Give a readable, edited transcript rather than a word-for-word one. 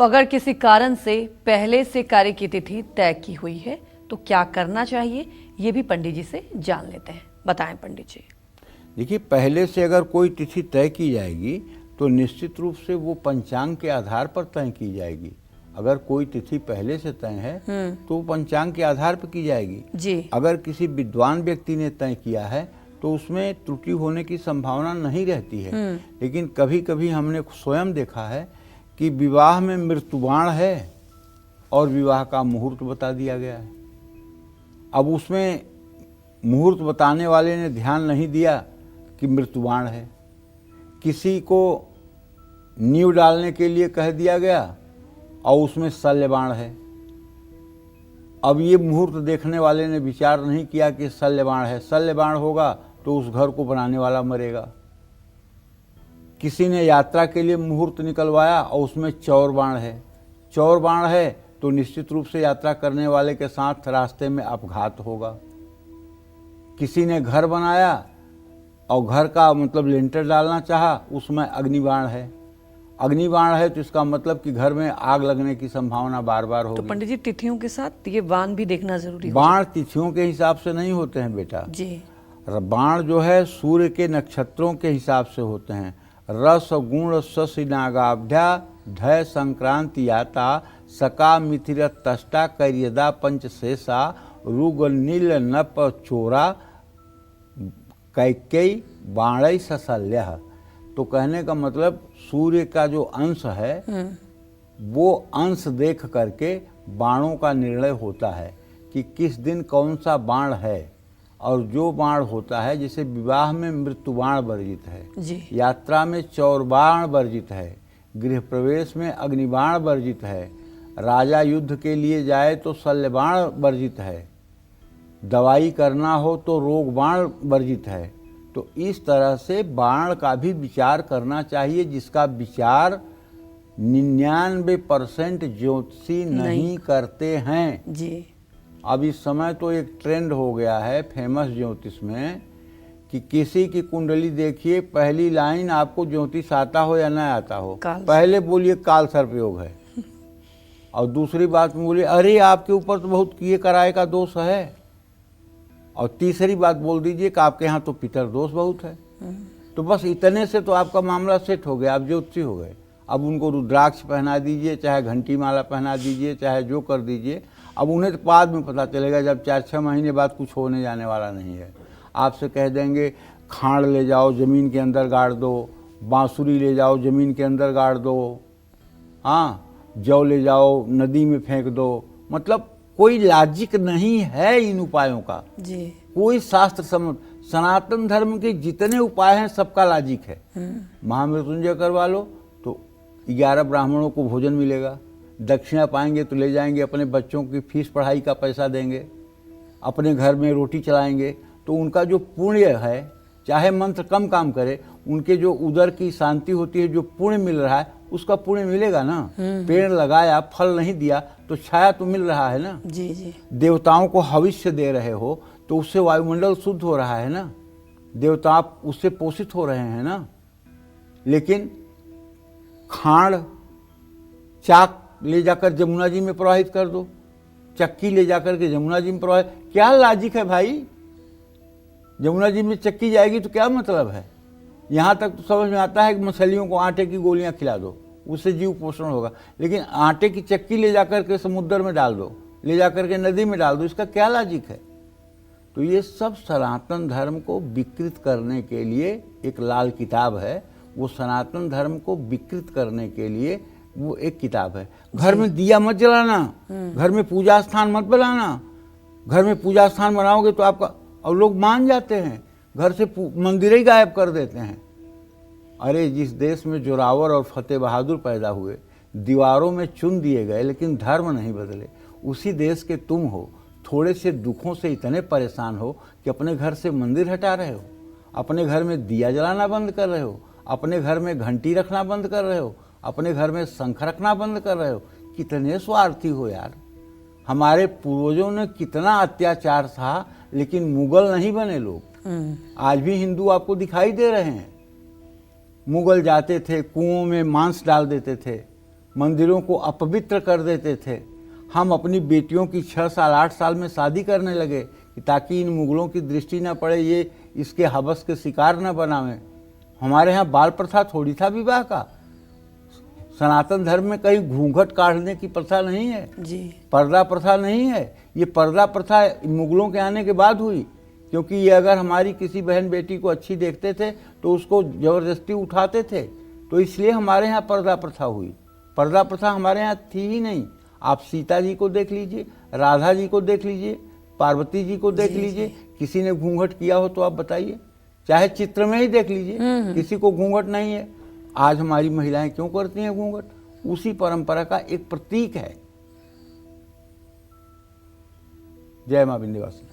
अगर किसी कारण से पहले से कार्य की तिथि तय की हुई है तो क्या करना चाहिए, ये भी पंडित जी से जान लेते हैं। बताएं पंडित जी। देखिए, पहले से अगर कोई तिथि तय की जाएगी तो निश्चित रूप से वो पंचांग के आधार पर तय की जाएगी। अगर कोई तिथि पहले से तय है तो वो पंचांग के आधार पर की जाएगी जी। अगर किसी विद्वान व्यक्ति ने तय किया है तो उसमें त्रुटि होने की संभावना नहीं रहती है। लेकिन कभी कभी हमने स्वयं देखा है कि विवाह में मृत्युबाण है और विवाह का मुहूर्त बता दिया गया है। अब उसमें मुहूर्त बताने वाले ने ध्यान नहीं दिया कि मृत्युबाण है। किसी को नींव डालने के लिए कह दिया गया और उसमें शल्यबाण है। अब ये मुहूर्त देखने वाले ने विचार नहीं किया कि शल्यबाण है, शल्यबाण होगा तो उस घर को बनाने वाला मरेगा। किसी ने यात्रा के लिए मुहूर्त निकलवाया और उसमें चौरबाण है, चौरबाण है तो निश्चित रूप से यात्रा करने वाले के साथ रास्ते में अपघात होगा। किसी ने घर बनाया और घर का मतलब लेंटर डालना चाहा, उसमें अग्निबाण है, अग्निबाण है तो इसका मतलब कि घर में आग लगने की संभावना बार बार होगी। तो पंडित जी तिथियों के साथ ये बाण भी देखना जरूरी है। बाण तिथियों के हिसाब से नहीं होते हैं बेटा जी। बाण जो है सूर्य के नक्षत्रों के हिसाब से होते हैं। रस गुण शशि नागाभ्या धय संक्रांति याता सका मिथिर तष्टा करियदा पंचशेषा रुग नील नप चोरा कैकेयी बाणई सशल्य। तो कहने का मतलब सूर्य का जो अंश है वो अंश देख करके बाणों का निर्णय होता है कि किस दिन कौन सा बाण है। और जो बाण होता है, जैसे विवाह में मृत्युबाण वर्जित है जी। यात्रा में चौरबाण वर्जित है, गृह प्रवेश में अग्निबाण वर्जित है, राजा युद्ध के लिए जाए तो शल्यबाण वर्जित है, दवाई करना हो तो रोगबाण वर्जित है। तो इस तरह से बाण का भी विचार करना चाहिए, जिसका विचार 99% ज्योतिषी नहीं करते हैं जी। अब इस समय तो एक ट्रेंड हो गया है फेमस ज्योतिष में कि किसी की कुंडली देखिए, पहली लाइन आपको ज्योतिष आता हो या ना आता हो, पहले बोलिए काल सर्पयोग है और दूसरी बात में बोलिए अरे आपके ऊपर तो बहुत किए कराए का दोष है, और तीसरी बात बोल दीजिए कि आपके यहाँ तो पितर दोष बहुत है। तो बस इतने से तो आपका मामला सेट हो गया, आप ज्योतिषी हो गए। अब उनको रुद्राक्ष पहना दीजिए, चाहे घंटी माला पहना दीजिए, चाहे जो कर दीजिए। अब उन्हें तो बाद में पता चलेगा जब 4-6 महीने बाद कुछ होने जाने वाला नहीं है। आपसे कह देंगे खांड ले जाओ ज़मीन के अंदर गाड़ दो, बांसुरी ले जाओ ज़मीन के अंदर गाड़ दो, हाँ जौ ले जाओ नदी में फेंक दो। मतलब कोई लॉजिक नहीं है इन उपायों का जी। कोई शास्त्र समझ। सनातन धर्म के जितने उपाय हैं सबका लॉजिक है। महामृत्युंजय करवा लो तो 11 ब्राह्मणों को भोजन मिलेगा, दक्षिणा पाएंगे तो ले जाएंगे, अपने बच्चों की फीस पढ़ाई का पैसा देंगे, अपने घर में रोटी चलाएंगे। तो उनका जो पुण्य है, चाहे मंत्र कम काम करे, उनके जो उदर की शांति होती है, जो पुण्य मिल रहा है उसका पुण्य मिलेगा ना। पेड़ लगाया फल नहीं दिया तो छाया तो मिल रहा है ना। जी जी। देवताओं को हविष्य दे रहे हो तो उससे वायुमंडल शुद्ध हो रहा है ना, देवता उससे पोषित हो रहे हैं ना। लेकिन खांड चाक ले जाकर जमुना जी में प्रवाहित कर दो, चक्की ले जाकर के जमुना जी में प्रवाहित, क्या लॉजिक है भाई? जमुना जी में चक्की जाएगी तो क्या मतलब है? यहाँ तक तो समझ में आता है कि मछलियों को आटे की गोलियां खिला दो, उससे जीव पोषण होगा। लेकिन आटे की चक्की ले जाकर के समुद्र में डाल दो, ले जाकर के नदी में डाल दो, इसका क्या लॉजिक है? तो ये सब सनातन धर्म को विकृत करने के लिए एक लाल किताब है। वो सनातन धर्म को विकृत करने के लिए वो एक किताब है। घर में दिया मत जलाना, घर में पूजा स्थान मत बनाना। घर में पूजा स्थान बनाओगे तो आपका, और लोग मान जाते हैं, घर से मंदिर ही गायब कर देते हैं। अरे जिस देश में जोरावर और फतेह बहादुर पैदा हुए, दीवारों में चुन दिए गए लेकिन धर्म नहीं बदले, उसी देश के तुम हो, थोड़े से दुखों से इतने परेशान हो कि अपने घर से मंदिर हटा रहे हो, अपने घर में दिया जलाना बंद कर रहे हो, अपने घर में घंटी रखना बंद कर रहे हो, अपने घर में शंख रखना बंद कर रहे हो। कितने स्वार्थी हो यार। हमारे पूर्वजों ने कितना अत्याचार था लेकिन मुगल नहीं बने लोग। आज भी हिंदू आपको दिखाई दे रहे हैं। मुगल जाते थे, कुओं में मांस डाल देते थे, मंदिरों को अपवित्र कर देते थे। हम अपनी बेटियों की 6 साल 8 साल में शादी करने लगे कि ताकि इन मुगलों की दृष्टि न पड़े, ये इसके हवस के शिकार न बनावें। हमारे यहाँ बाल प्रथा थोड़ी था विवाह का। सनातन धर्म में कहीं घूंघट काटने की प्रथा नहीं है जी। पर्दा प्रथा नहीं है। ये पर्दा प्रथा मुगलों के आने के बाद हुई, क्योंकि ये अगर हमारी किसी बहन बेटी को अच्छी देखते थे तो उसको जबरदस्ती उठाते थे, तो इसलिए हमारे यहाँ पर्दा प्रथा हुई। पर्दा प्रथा हमारे यहाँ थी ही नहीं। आप सीता जी को देख लीजिए, राधा जी को देख लीजिए, पार्वती जी को देख लीजिए, किसी ने घूंघट किया हो तो आप बताइए। चाहे चित्र में ही देख लीजिए, किसी को घूंघट नहीं है। आज हमारी महिलाएं क्यों करती हैं घूंघट? उसी परंपरा का एक प्रतीक है। जय मां विंध्यवासिनी।